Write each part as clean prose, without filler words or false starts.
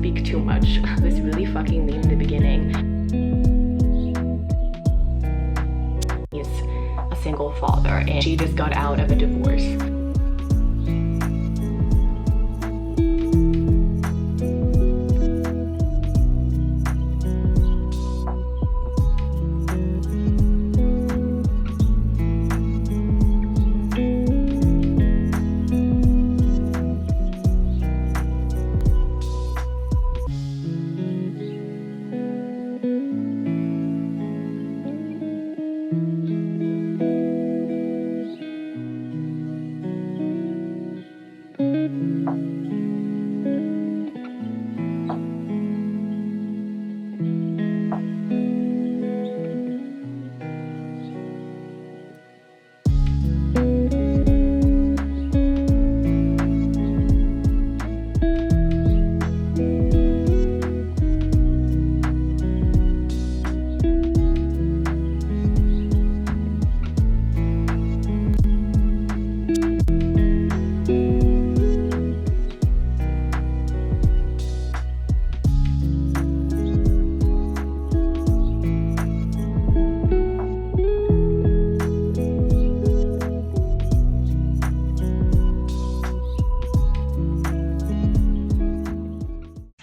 speak too much. Was really fucking mean in the beginning. He's a single father and she just got out of a divorce.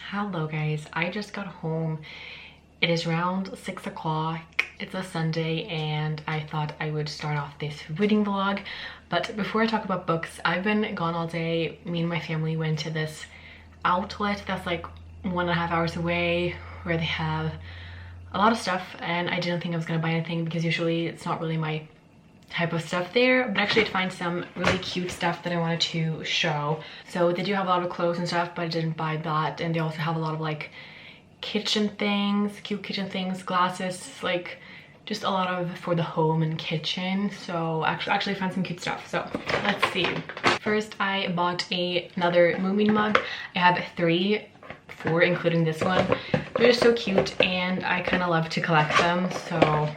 Hello guys, I just got home. It is around 6 o'clock. It's a Sunday and I thought I would start off this reading vlog. But before I talk about books, I've been gone all day. Me and my family went to this outlet that's like 1.5 hours away where they have a lot of stuff, and I didn't think I was gonna buy anything because usually it's not really my type of stuff there, but actually I'd find some really cute stuff that I wanted to show. So they do have a lot of clothes and stuff, but I didn't buy that. And they also have a lot of like kitchen things, cute kitchen things, glasses, like just a lot of for the home and kitchen. So actually I found some cute stuff. So let's see. First I bought another Moomin mug. I have four including this one. They're just so cute and I kind of love to collect them. So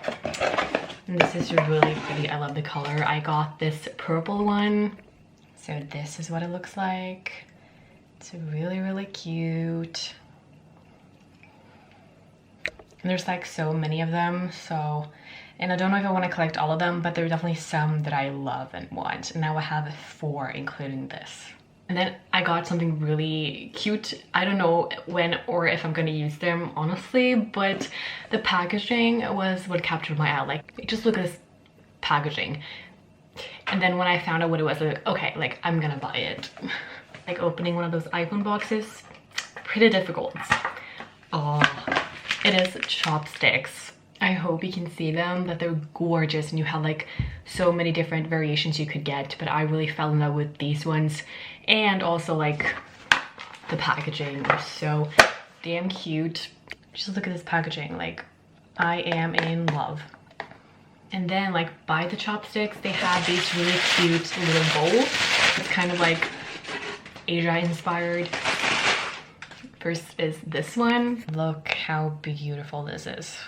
this is really pretty. I love the color. I got this purple one. So this is what it looks like. It's really cute. And there's like so many of them. So, and I don't know if I want to collect all of them, but there are definitely some that I love and want. And now I have 4 including this. And then I got something really cute. I don't know when or if I'm gonna use them, honestly, but the packaging was what captured my eye. Like, just look at this packaging. And then when I found out what it was, like, okay, like, I'm gonna buy it. Like, opening one of those iPhone boxes, pretty difficult. Oh, it is chopsticks. I hope you can see them, that they're gorgeous, and you have like so many different variations you could get, but I really fell in love with these ones. And also like the packaging is so damn cute. Just look at this packaging, like I am in love. And then like by the chopsticks, they have these really cute little bowls. It's kind of like Asia inspired. First is this one. Look how beautiful this is.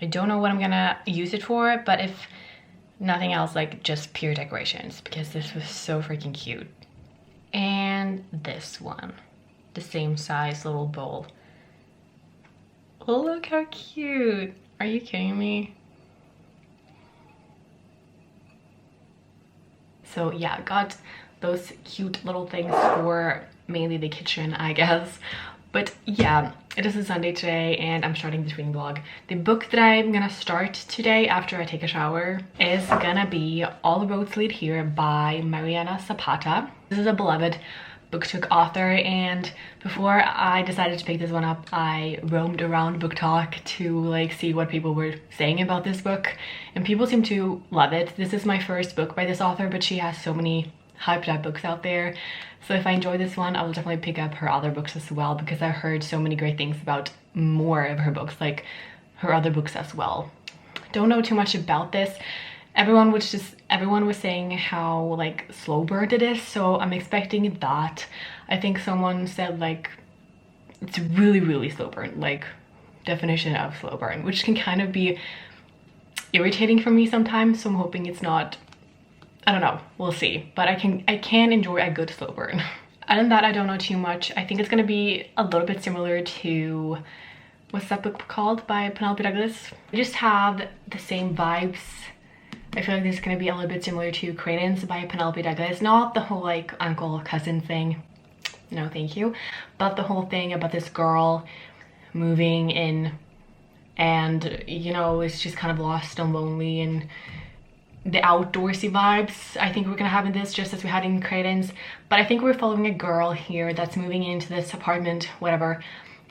I don't know what I'm gonna use it for, but if nothing else, like just pure decorations, because this was so freaking cute. And this one, the same size little bowl. Oh, look how cute. Are you kidding me? So yeah, got those cute little things for mainly the kitchen, I guess. But yeah, it is a Sunday today and I'm starting this reading vlog. The book that I'm gonna start today after I take a shower is gonna be All Roads Lead Here by Mariana Zapata. This is a beloved BookTok author, and before I decided to pick this one up, I roamed around BookTok to like see what people were saying about this book, and people seem to love it. This is my first book by this author, but she has so many hyped up books out there. So if I enjoy this one, I will definitely pick up her other books as well, because I've heard so many great things about more of her books, like her other books as well. Don't know too much about this. Everyone was saying how like slow burn it is, so I'm expecting that. I think someone said like it's really slow burn, like definition of slow burn, which can kind of be irritating for me sometimes, so I'm hoping it's not I don't know, we'll see. But I can enjoy a good slow burn. Other than that, I don't know too much. I think it's gonna be a little bit similar to, what's that book called by Penelope Douglas? I just have the same vibes. I feel like this is gonna be a little bit similar to Credence by Penelope Douglas. Not the whole like uncle cousin thing, no thank you, but the whole thing about this girl moving in and, you know, it's just kind of lost and lonely, and the outdoorsy vibes I think we're gonna have in this, just as we had in Credence. But I think we're following a girl here that's moving into this apartment, whatever,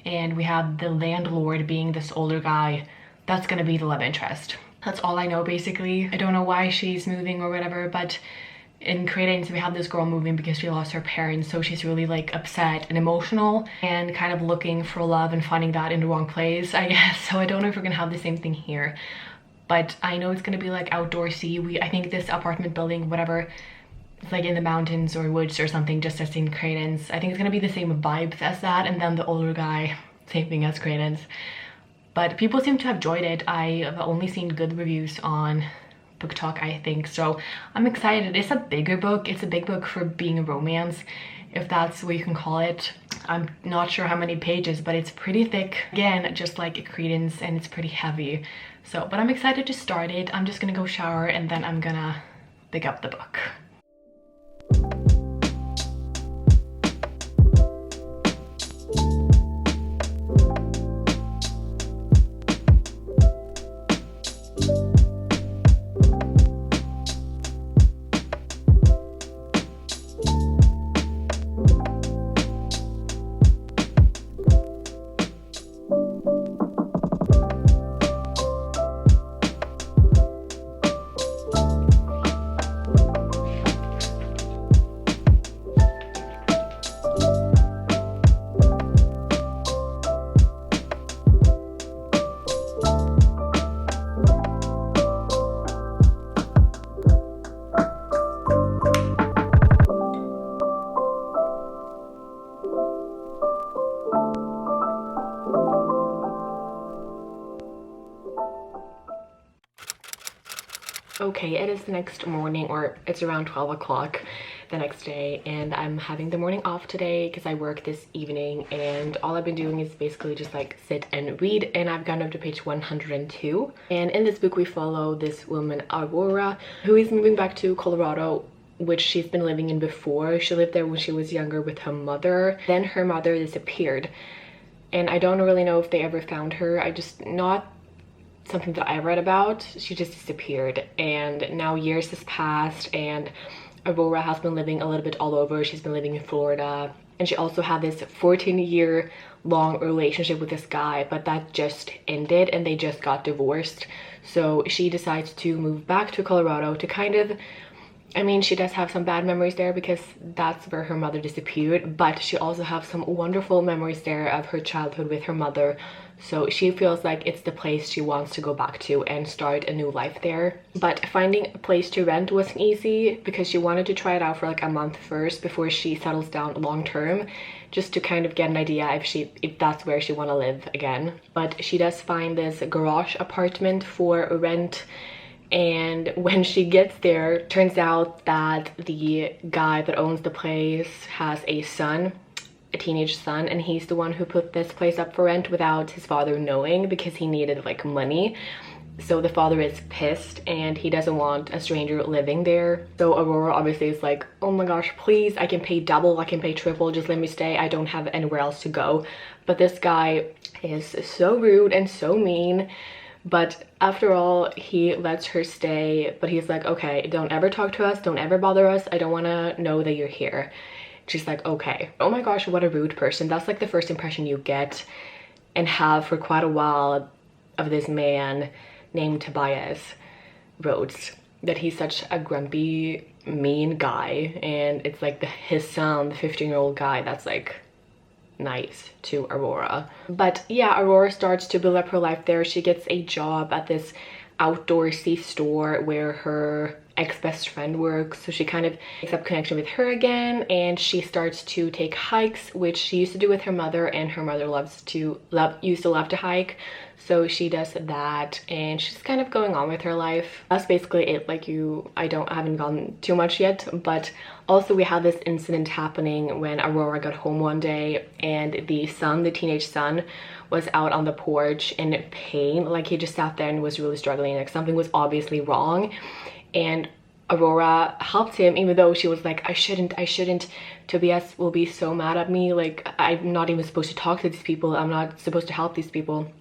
and we have the landlord being this older guy. That's gonna be the love interest. That's all I know basically. I don't know why she's moving or whatever, but in Credence we have this girl moving because she lost her parents, so she's really like upset and emotional and kind of looking for love and finding that in the wrong place, I guess. So I don't know if we're gonna have the same thing here, but I know it's gonna be like outdoorsy. I think this apartment building, whatever, it's like in the mountains or woods or something, just as in Credence. I think it's gonna be the same vibes as that, and then the older guy, same thing as Credence. But people seem to have enjoyed it. I've only seen good reviews on Book Talk, I think, so I'm excited. It's a bigger book. It's a big book for being a romance, if that's what you can call it. I'm not sure how many pages, but it's pretty thick, again, just like Credence, and it's pretty heavy. So, but I'm excited to start it. I'm just gonna go shower and then I'm gonna pick up the book. Okay, it is the next morning, or it's around 12 o'clock the next day, and I'm having the morning off today because I work this evening, and all I've been doing is basically just like sit and read, and I've gotten up to page 102. And in this book we follow this woman Aurora, who is moving back to Colorado, which she's been living in before. She lived there when she was younger with her mother. Then her mother disappeared, and I don't really know if they ever found her. Not something that I read about. She just disappeared, and now years has passed, and Aurora has been living a little bit all over. She's been living in Florida, and she also had this 14-year long relationship with this guy, but that just ended and they just got divorced. So she decides to move back to Colorado to kind of, I mean, she does have some bad memories there because that's where her mother disappeared, but she also has some wonderful memories there of her childhood with her mother. So she feels like it's the place she wants to go back to and start a new life there. But finding a place to rent wasn't easy because she wanted to try it out for like a month first before she settles down long term, just to kind of get an idea if that's where she want to live again. But she does find this garage apartment for rent, and when she gets there, turns out that the guy that owns the place has a son, a teenage son, and he's the one who put this place up for rent without his father knowing because he needed like money. So the father is pissed and he doesn't want a stranger living there. So Aurora obviously is like, oh my gosh, please, I can pay double, I can pay triple, just let me stay, I don't have anywhere else to go. But this guy is so rude and so mean. But after all, he lets her stay, but he's like, okay, don't ever talk to us, don't ever bother us, I don't want to know that you're here. She's like, okay. Oh my gosh, what a rude person. That's like the first impression you get and have for quite a while of this man named Tobias Rhodes, that he's such a grumpy, mean guy, and it's like his son, the 15-year-old guy, that's like nice to Aurora. But yeah, Aurora starts to build up her life there. She gets a job at this outdoorsy store where her ex-best friend works. So she kind of makes up connection with her again, and she starts to take hikes, which she used to do with her mother, and her mother used to love to hike. So she does that, and she's kind of going on with her life. That's basically it. Like I haven't gone too much yet, but also we had this incident happening when Aurora got home one day, and the teenage son, was out on the porch in pain. Like he just sat there and was really struggling. Like something was obviously wrong, and Aurora helped him, even though she was like, I shouldn't. Tobias will be so mad at me. Like I'm not even supposed to talk to these people. I'm not supposed to help these people,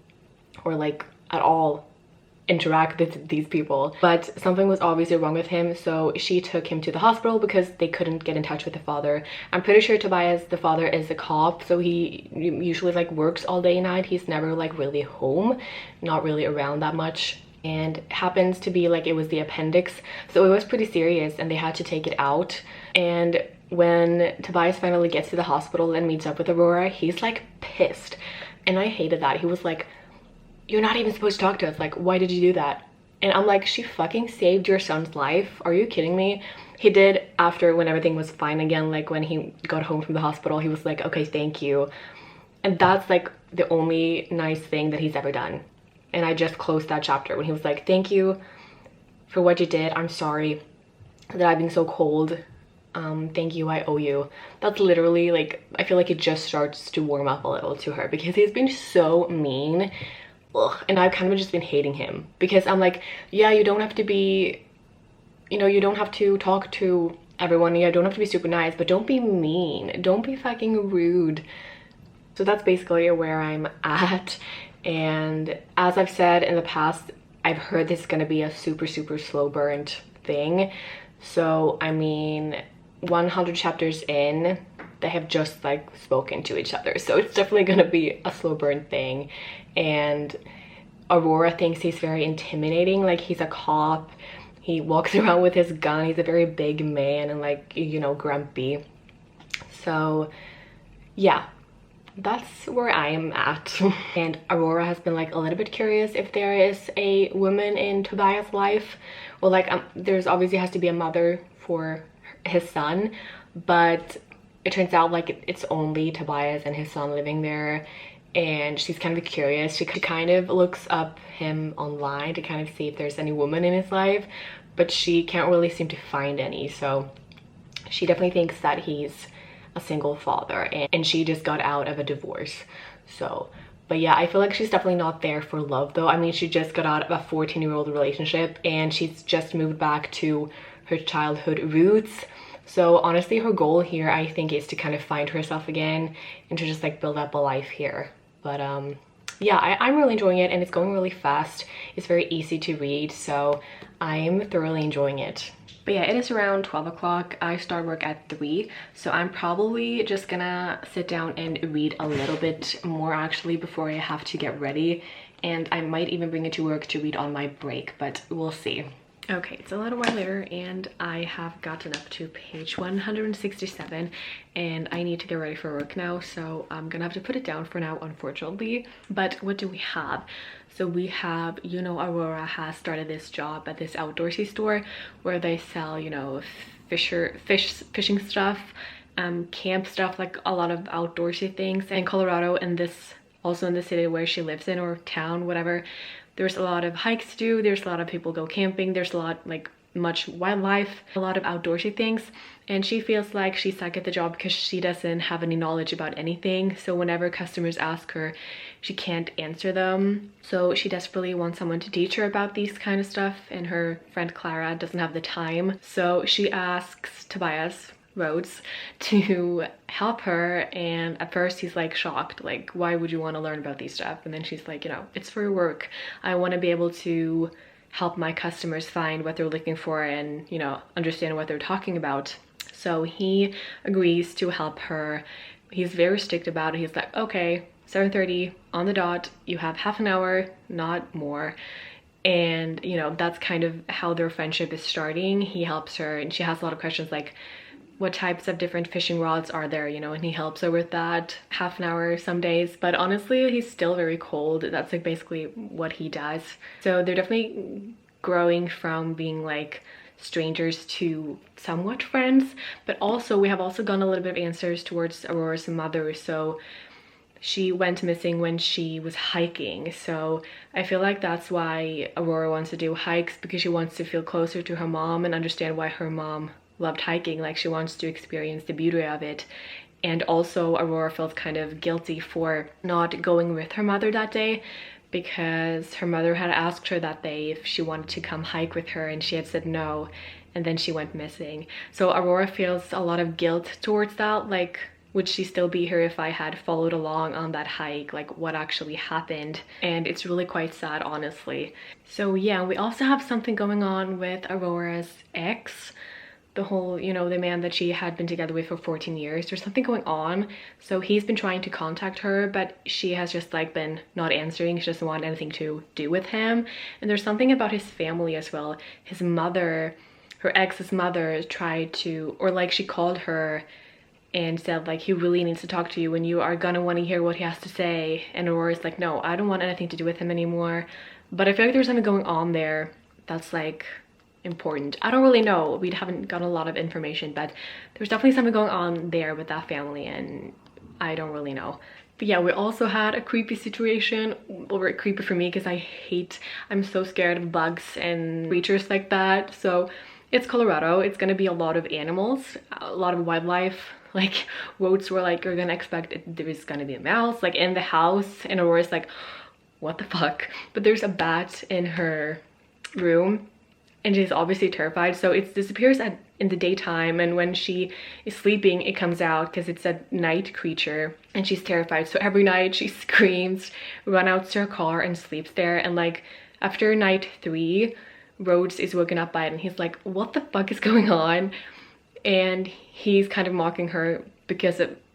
or like at all interact with these people. But something was obviously wrong with him, so she took him to the hospital because they couldn't get in touch with the father. I'm pretty sure Tobias, the father, is a cop, so he usually like works all day and night. He's never like really home, not really around that much, and happens to be like, it was the appendix, so it was pretty serious and they had to take it out. And when Tobias finally gets to the hospital and meets up with Aurora, he's like pissed, and I hated that. He was like, you're not even supposed to talk to us. Like, why did you do that? And I'm like, she fucking saved your son's life. Are you kidding me? He did, after, when everything was fine again, like when he got home from the hospital, he was like, okay, thank you. And that's like the only nice thing that he's ever done. And I just closed that chapter when he was like, thank you for what you did. I'm sorry that I've been so cold. Thank you, I owe you. That's literally like, I feel like it just starts to warm up a little to her, because he's been so mean. Ugh. And I've kind of just been hating him, because I'm like, yeah, you don't have to be, you know, you don't have to talk to everyone, you don't have to be super nice, but don't be mean, don't be fucking rude. So that's basically where I'm at. And as I've said in the past, I've heard this is gonna be a super slow burnt thing. So I mean, 100 chapters in, they have just like spoken to each other, so it's definitely gonna be a slow burn thing. And Aurora thinks he's very intimidating. Like, he's a cop, he walks around with his gun, he's a very big man and like, you know, grumpy. So yeah, that's where I am at. And Aurora has been like a little bit curious if there is a woman in Tobias' life. Well, like there's obviously has to be a mother for his son, but it turns out like it's only Tobias and his son living there. And she's kind of curious. She kind of looks up him online to kind of see if there's any woman in his life, but she can't really seem to find any. So she definitely thinks that he's a single father, and she just got out of a divorce. So, but yeah, I feel like she's definitely not there for love though. I mean, she just got out of a 14-year-old relationship, and she's just moved back to her childhood roots. So honestly, her goal here, I think, is to kind of find herself again and to just like build up a life here. But yeah, I'm really enjoying it, and it's going really fast. It's very easy to read, so I'm thoroughly enjoying it. But yeah, it is around 12 o'clock. I start work at 3, so I'm probably just gonna sit down and read a little bit more actually before I have to get ready. And I might even bring it to work to read on my break, but we'll see. Okay, it's a little while later, and I have gotten up to page 167, and I need to get ready for work now, so I'm gonna have to put it down for now, unfortunately. But what do we have? So we have, you know, Aurora has started this job at this outdoorsy store where they sell, you know, fishing stuff, camp stuff, like a lot of outdoorsy things. In Colorado, and this also in the city where she lives in, or town, whatever, there's a lot of hikes to do, there's a lot of people go camping, there's a lot, like, much wildlife, a lot of outdoorsy things. And she feels like she's stuck at the job because she doesn't have any knowledge about anything. So whenever customers ask her, she can't answer them. So she desperately wants someone to teach her about these kind of stuff, and her friend Clara doesn't have the time. So she asks Tobias Rhodes to help her, and at first he's like shocked, like, why would you want to learn about these stuff? And then she's like, you know, it's for work. I want to be able to help my customers find what they're looking for and, you know, understand what they're talking about. So he agrees to help her. He's very strict about it. He's like, okay, 7:30 on the dot, you have half an hour, not more. And, you know, that's kind of how their friendship is starting. He helps her, and she has a lot of questions like, what types of different fishing rods are there, you know, and he helps her with that. Half an hour some days, but honestly, he's still very cold. That's like basically what he does. So they're definitely growing from being like strangers to somewhat friends, but also we have also gotten a little bit of answers towards Aurora's mother. So she went missing when she was hiking, so I feel like that's why Aurora wants to do hikes, because she wants to feel closer to her mom and understand why her mom loved hiking. Like, she wants to experience the beauty of it. And also Aurora felt kind of guilty for not going with her mother that day, because her mother had asked her that day if she wanted to come hike with her and she had said no, and then she went missing. So Aurora feels a lot of guilt towards that. Like, would she still be here if I had followed along on that hike? Like, what actually happened? And it's really quite sad, honestly. So yeah, we also have something going on with Aurora's ex, the whole, you know, the man that she had been together with for 14 years. There's something going on. So he's been trying to contact her, but she has just like been not answering. She doesn't want anything to do with him. And there's something about his family as well. His mother, her ex's mother, tried to, or like she called her and said like, he really needs to talk to you and you are gonna want to hear what he has to say. And Aurora's like, no, I don't want anything to do with him anymore. But I feel like there's something going on there that's like important. I don't really know, we haven't got a lot of information, but there's definitely something going on there with that family, and I don't really know. But yeah, we also had a creepy situation. Well, creepy for me because I'm so scared of bugs and creatures like that. So it's Colorado, it's gonna be a lot of animals, a lot of wildlife. Like, roads were like, you're gonna expect there is gonna be a mouse like in the house, and Aurora's like, what the fuck? But there's a bat in her room and she's obviously terrified. So it disappears in the daytime, and when she is sleeping it comes out because it's a night creature and she's terrified. So every night she screams, runs out to her car and sleeps there. And like after night 3, Rhodes is woken up by it and he's like, what the fuck is going on? And he's kind of mocking her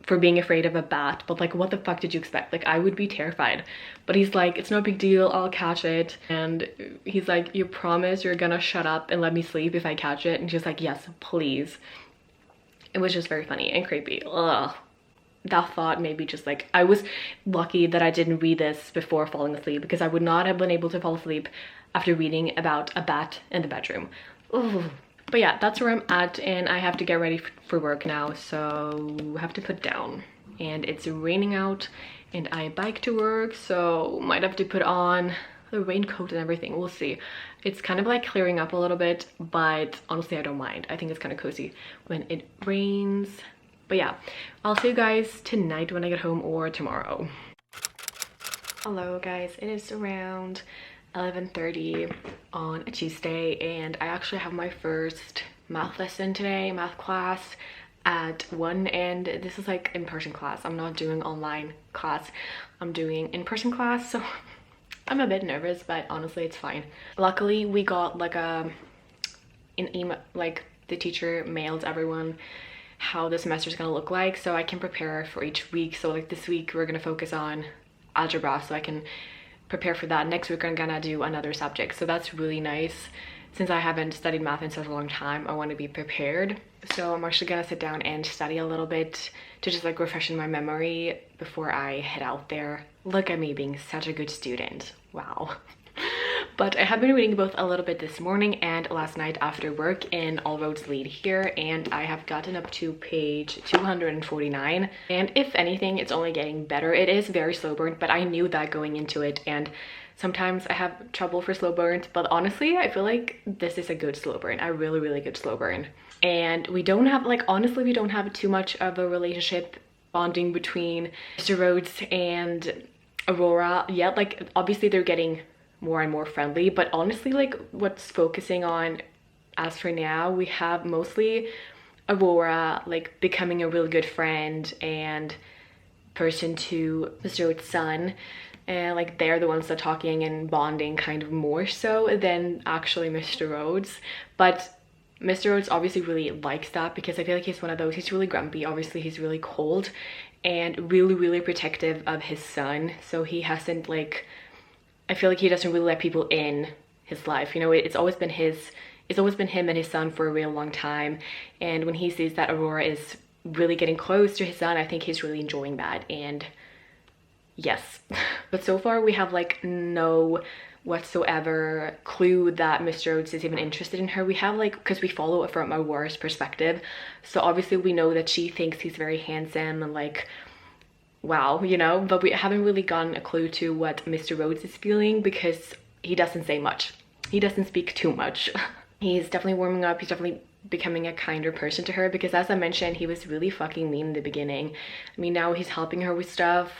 for being afraid of a bat, but like, what the fuck did you expect? Like, I would be terrified. But he's like, it's no big deal, I'll catch it. And he's like, you promise you're gonna shut up and let me sleep if I catch it? And she's like, yes, please. It was just very funny and creepy. Ugh. That thought made me just like, I was lucky that I didn't read this before falling asleep, because I would not have been able to fall asleep after reading about a bat in the bedroom. Ugh. But yeah, that's where I'm at, and I have to get ready for work now, so I have to put down. And it's raining out and I bike to work, so might have to put on the raincoat and everything. We'll see. It's kind of like clearing up a little bit, but honestly I don't mind. I think it's kind of cozy when it rains. But yeah, I'll see you guys tonight when I get home, or tomorrow. Hello guys, it is around 11:30 on a Tuesday, and I actually have my first math lesson today, math class at 1, and this is like in-person class. I'm not doing online class, I'm doing in-person class, so I'm a bit nervous, but honestly it's fine. Luckily we got like an email, like the teacher mailed everyone how the semester is gonna look like, so I can prepare for each week. So like this week we're gonna focus on algebra, so I can prepare for that. Next week I'm gonna do another subject, so that's really nice. Since I haven't studied math in such a long time, I want to be prepared. So I'm actually gonna sit down and study a little bit to just like refreshen my memory before I head out there. Look at me being such a good student, wow. But I have been reading both a little bit this morning and last night after work in All Roads Lead Here, and I have gotten up to page 249, and if anything it's only getting better. It is very slow burn, but I knew that going into it, and sometimes I have trouble for slow burns, but honestly I feel like this is a good slow burn, a really good slow burn. And we don't have, like, honestly we don't have too much of a relationship bonding between Mr. Rhodes and Aurora yet. Like, obviously they're getting more and more friendly, but honestly, like, what's focusing on as for now, we have mostly Aurora like becoming a really good friend and person to Mr. Rhodes' son, and like they're the ones that are talking and bonding kind of more so than actually Mr. Rhodes. But Mr. Rhodes obviously really likes that, because I feel like he's one of those, he's really grumpy, obviously he's really cold and really protective of his son. So he hasn't, like, I feel like he doesn't really let people in his life, you know. It's always been him and his son for a real long time, and when he sees that Aurora is really getting close to his son, I think he's really enjoying that. And yes, but so far we have like no whatsoever clue that Mr. Rhodes is even interested in her. We have like, because we follow it from Aurora's perspective, so obviously we know that she thinks he's very handsome and like, wow, you know, but we haven't really gotten a clue to what Mr. Rhodes is feeling because he doesn't say much. He doesn't speak too much. He's definitely warming up. He's definitely becoming a kinder person to her because, as I mentioned, he was really fucking mean in the beginning. I mean, now he's helping her with stuff.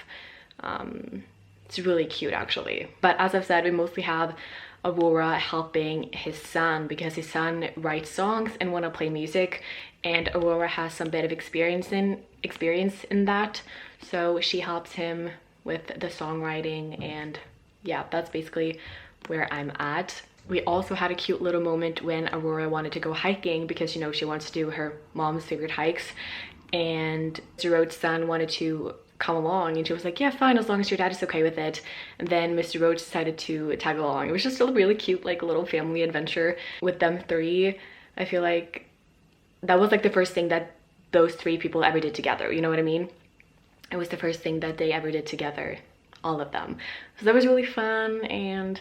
It's really cute actually. But as I've said, we mostly have Aurora helping his son because his son writes songs and want to play music, and Aurora has some bit of experience in that, so she helps him with the songwriting. And yeah, that's basically where I'm at. We also had a cute little moment when Aurora wanted to go hiking because, you know, she wants to do her mom's favorite hikes, and Mr. Rhodes' son wanted to come along, and she was like, yeah, fine, as long as your dad is okay with it. And then Mr. Rhodes decided to tag along. It was just a really cute like little family adventure with them three. I feel like that was like the first thing that those three people ever did together, you know what I mean? It was the first thing that they ever did together, all of them. So that was really fun, and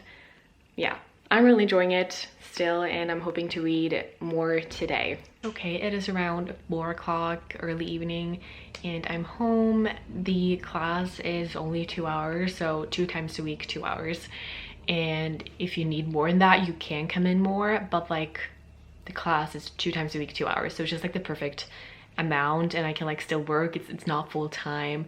yeah, I'm really enjoying it still, and I'm hoping to read more today. Okay, it is around 4 o'clock, early evening, and I'm home. The class is only 2 hours, so 2 times a week, 2 hours. And if you need more than that, you can come in more, but like the class is 2 times a week, 2 hours. So it's just like the perfect amount, and I can like still work. It's not full time.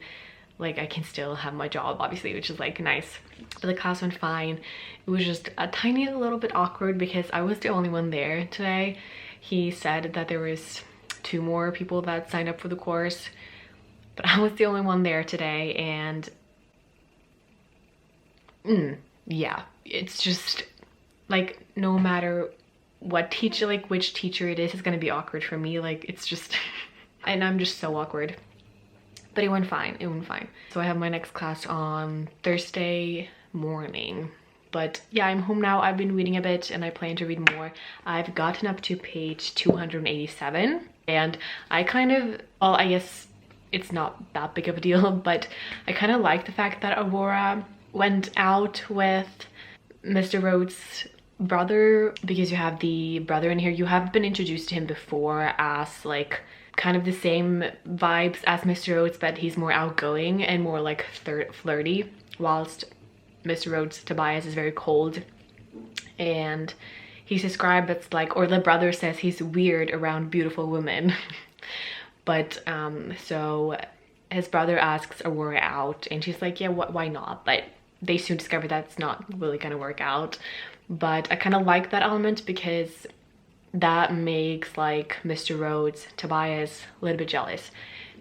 Like I can still have my job obviously, which is like nice. But the class went fine. It was just a tiny little bit awkward because I was the only one there today. He said that there was 2 more people that signed up for the course, but I was the only one there today. And yeah, it's just like no matter what teacher, like which teacher it is, it's gonna be awkward for me. Like it's just and I'm just so awkward. But it went fine, it went fine. So I have my next class on Thursday morning. But yeah, I'm home now. I've been reading a bit and I plan to read more. I've gotten up to page 287, and I kind of, well, I guess it's not that big of a deal, but I kind of like the fact that Aurora went out with Mr. Rhodes' brother, because you have the brother in here. You have been introduced to him before as like kind of the same vibes as Mr. Rhodes, but he's more outgoing and more like flirty, whilst Mr. Rhodes' Tobias is very cold, and he's described as like, or the brother says he's weird around beautiful women. But so his brother asks Aurora out and she's like, yeah, why not? But they soon discover that's not really gonna work out. But I kind of like that element because that makes like Mr. Rhodes' Tobias a little bit jealous,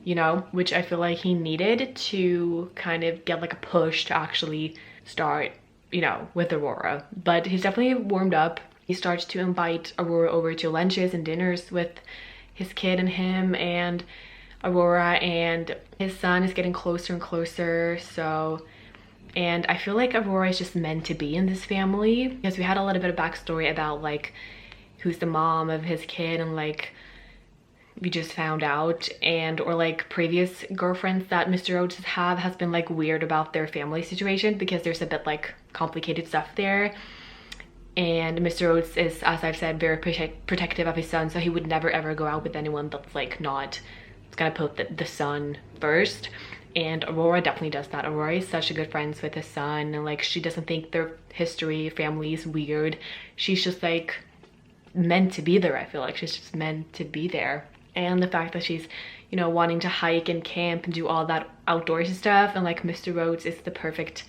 you know, which I feel like he needed to kind of get like a push to actually start, you know, with Aurora. But he's definitely warmed up. He starts to invite Aurora over to lunches and dinners with his kid and him, and Aurora and his son is getting closer and closer. So, and I feel like Aurora is just meant to be in this family because we had a little bit of backstory about like who's the mom of his kid, and like we just found out, and or like previous girlfriends that Mr. Rhodes has been like weird about their family situation because there's a bit like complicated stuff there. And Mr. Rhodes is, as I've said, very protective of his son, so he would never ever go out with anyone that's like not, it's gonna put the son first. And Aurora definitely does that. Aurora is such a good friends with his son, and like she doesn't think their history, family is weird. She's just like meant to be there. I feel like she's just meant to be there. And the fact that she's, you know, wanting to hike and camp and do all that outdoorsy stuff, and like Mr. Rhodes is the perfect,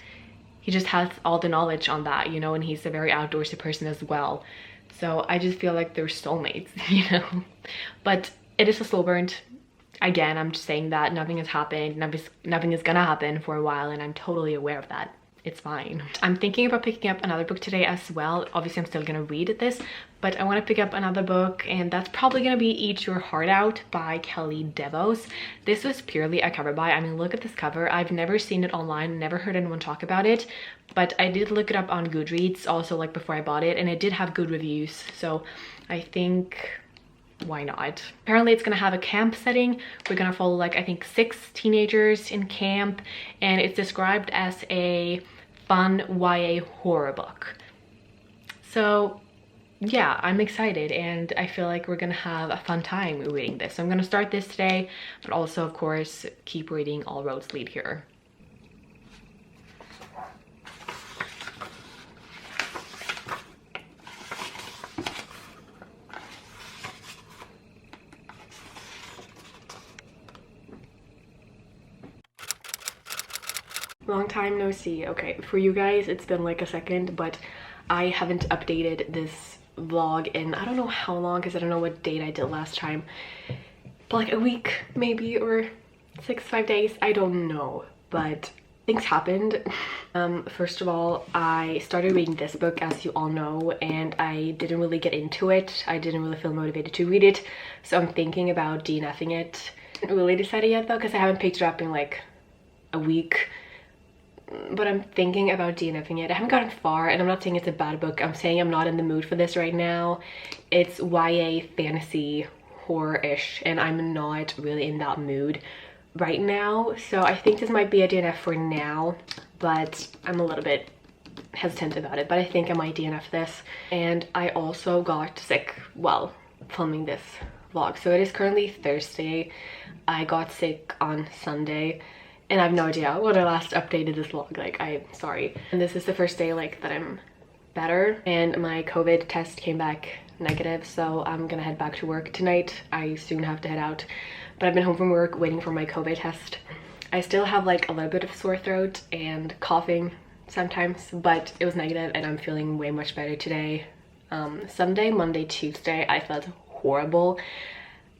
he just has all the knowledge on that, you know, and he's a very outdoorsy person as well. So I just feel like they're soulmates, you know. But it is a slow burn. Again, I'm just saying that nothing has happened, nothing is gonna happen for a while, and I'm totally aware of that. It's fine. I'm thinking about picking up another book today as well. Obviously I'm still gonna read this, but I want to pick up another book, and that's probably gonna be Eat Your Heart Out by Kelly DeVos. This was purely a cover buy. I mean, look at this cover. I've never seen it online, never heard anyone talk about it, but I did look it up on Goodreads also, like before I bought it, and it did have good reviews, so I think why not? Apparently it's gonna have a camp setting. We're gonna follow like I think 6 teenagers in camp, and it's described as a fun YA horror book. So yeah, I'm excited and I feel like we're gonna have a fun time reading this. So I'm gonna start this today, but also of course keep reading All Roads Lead Here. Long time no see. Okay, for you guys it's been like a second, but I haven't updated this vlog in I don't know how long, because I don't know what date I did last time, but like a week maybe, or 5 days, I don't know, but things happened. First of all, I started reading this book, as you all know, and I didn't really get into it. I didn't really feel motivated to read it, so I'm thinking about DNFing it. I haven't really decided yet though, because I haven't picked it up in like a week, but I'm thinking about DNFing it. I haven't gotten far, and I'm not saying it's a bad book. I'm saying I'm not in the mood for this right now. It's YA fantasy horror-ish, and I'm not really in that mood right now. So I think this might be a DNF for now, but I'm a little bit hesitant about it. But I think I might DNF this. And I also got sick while filming this vlog. So it is currently Thursday. I got sick on Sunday. And I have no idea when I last updated this vlog, like I'm sorry. And this is the first day like that I'm better, and my COVID test came back negative, so I'm gonna head back to work tonight. I soon have to head out, but I've been home from work waiting for my COVID test. I still have like a little bit of sore throat and coughing sometimes, but it was negative and I'm feeling way much better today. Sunday, Monday, Tuesday, I felt horrible.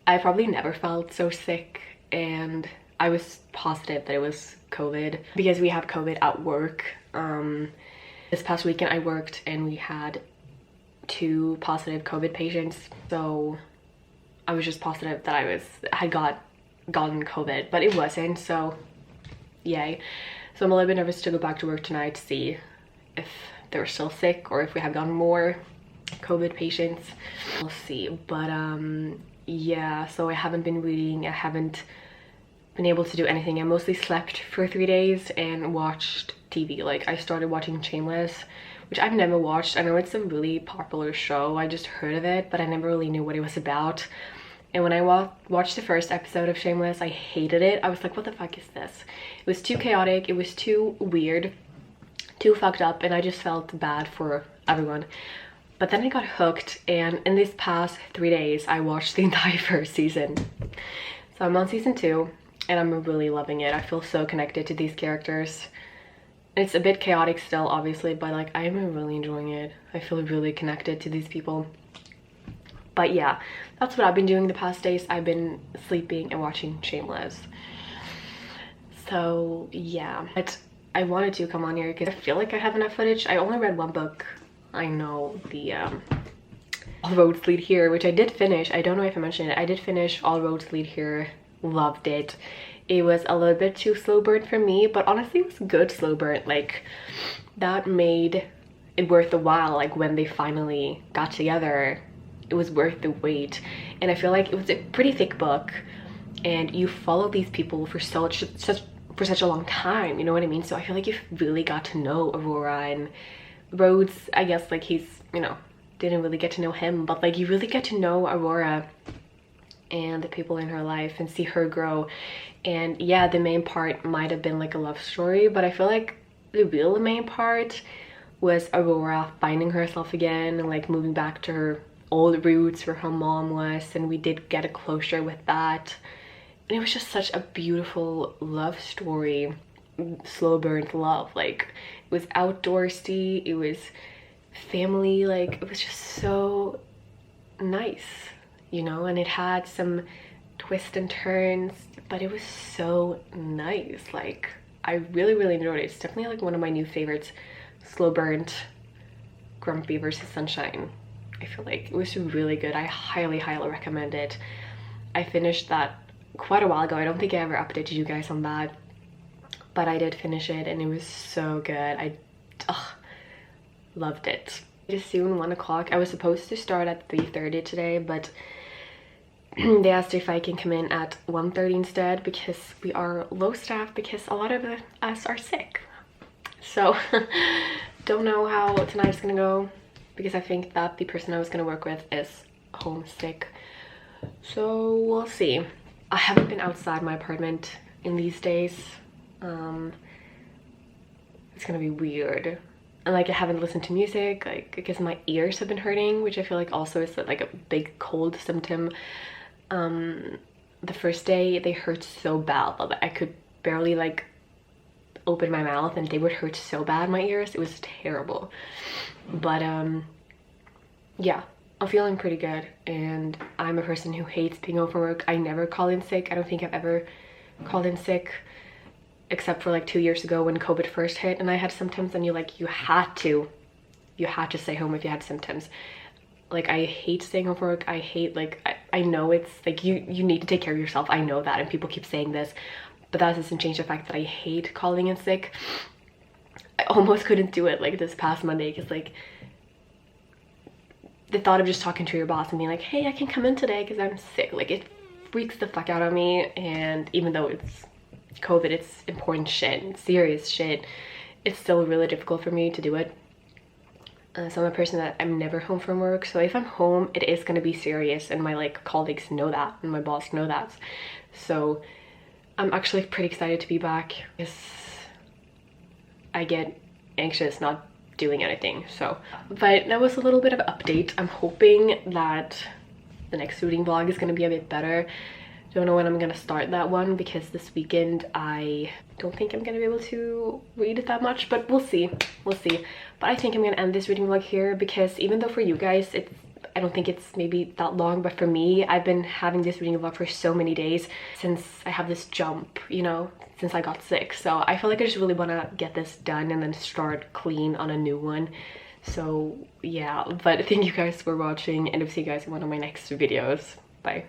I probably never felt so sick, and I was positive that it was COVID because we have COVID at work. This past weekend I worked and we had 2 positive COVID patients, so I was just positive that I had gotten COVID, but it wasn't, so yay. So I'm a little bit nervous to go back to work tonight to see if they're still sick or if we have gotten more COVID patients. We'll see. But yeah, so I haven't been reading, I haven't been able to do anything. I mostly slept for 3 days and watched TV. Like I started watching Shameless, which I've never watched. I know it's a really popular show, I just heard of it, but I never really knew what it was about. And when I watched the first episode of Shameless, I hated it. I was like, what the fuck is this? It was too chaotic, it was too weird, too fucked up, and I just felt bad for everyone. But then I got hooked, and in these past 3 days I watched the entire first season. So I'm on season 2 and I'm really loving it. I feel so connected to these characters. It's a bit chaotic still, obviously, but like I'm really enjoying it. I feel really connected to these people. But yeah, that's what I've been doing the past days. I've been sleeping and watching Shameless. So yeah, but I wanted to come on here because I feel like I have enough footage. I only read 1 book. I know, the All Roads Lead Here, which I did finish. I don't know if I mentioned it. I did finish All Roads Lead Here. Loved it. It was a little bit too slow burn for me, but honestly it was good slow burn. Like that made it worth the while. Like when they finally got together, it was worth the wait. And I feel like it was a pretty thick book, and you follow these people for such a long time, you know what I mean? So I feel like you really got to know Aurora, and Rhodes, I guess, like he's, you know, didn't really get to know him, but like you really get to know Aurora and the people in her life and see her grow. And yeah, the main part might have been like a love story, but I feel like the real main part was Aurora finding herself again and like moving back to her old roots where her mom was, and we did get a closure with that. And it was just such a beautiful love story, slow burnt love. Like it was outdoorsy, it was family, like it was just so nice, you know, and it had some twists and turns, but it was so nice. Like I really enjoyed it. It's definitely like one of my new favorites. Slow burnt Grumpy versus Sunshine. I feel like it was really good. I highly recommend it. I finished that quite a while ago. I don't think I ever updated you guys on that, but I did finish it and it was so good. I loved it. It is soon 1 o'clock. I was supposed to start at 3:30 today, but they asked if I can come in at 1:30 instead because we are low staff because a lot of us are sick. So don't know how tonight's gonna go because I think that the person I was gonna work with is homesick. So we'll see. I haven't been outside my apartment in these days. It's gonna be weird. And like I haven't listened to music, like because my ears have been hurting, which I feel like also is like a big cold symptom. The first day they hurt so bad that I could barely like open my mouth and they would hurt so bad, my ears. It was terrible. But yeah, I'm feeling pretty good, and I'm a person who hates being home from work. I never call in sick. I don't think I've ever called in sick except for like 2 years ago when COVID first hit and I had symptoms, and you had to stay home if you had symptoms. Like I hate staying home from work. I hate like I know it's like you need to take care of yourself. I know that, and people keep saying this, but that doesn't change the fact that I hate calling in sick. I almost couldn't do it like this past Monday because like the thought of just talking to your boss and being like, hey, I can come in today because I'm sick, like it freaks the fuck out of me. And even though it's COVID, it's important shit, serious shit, it's still really difficult for me to do it. So I'm a person that I'm never home from work, so if I'm home it is going to be serious, and my like colleagues know that and my boss know that. So I'm actually pretty excited to be back because I get anxious not doing anything. So but that was a little bit of an update. I'm hoping that the next reading vlog is going to be a bit better. Don't know when I'm gonna start that one because this weekend I don't think I'm gonna be able to read it that much, but we'll see. But I think I'm gonna end this reading vlog here because even though for you guys I don't think it's maybe that long, but for me, I've been having this reading vlog for so many days since I have this jump, you know, since I got sick. So I feel like I just really want to get this done and then start clean on a new one. So yeah, but thank you guys for watching, and I'll see you guys in one of my next videos. Bye.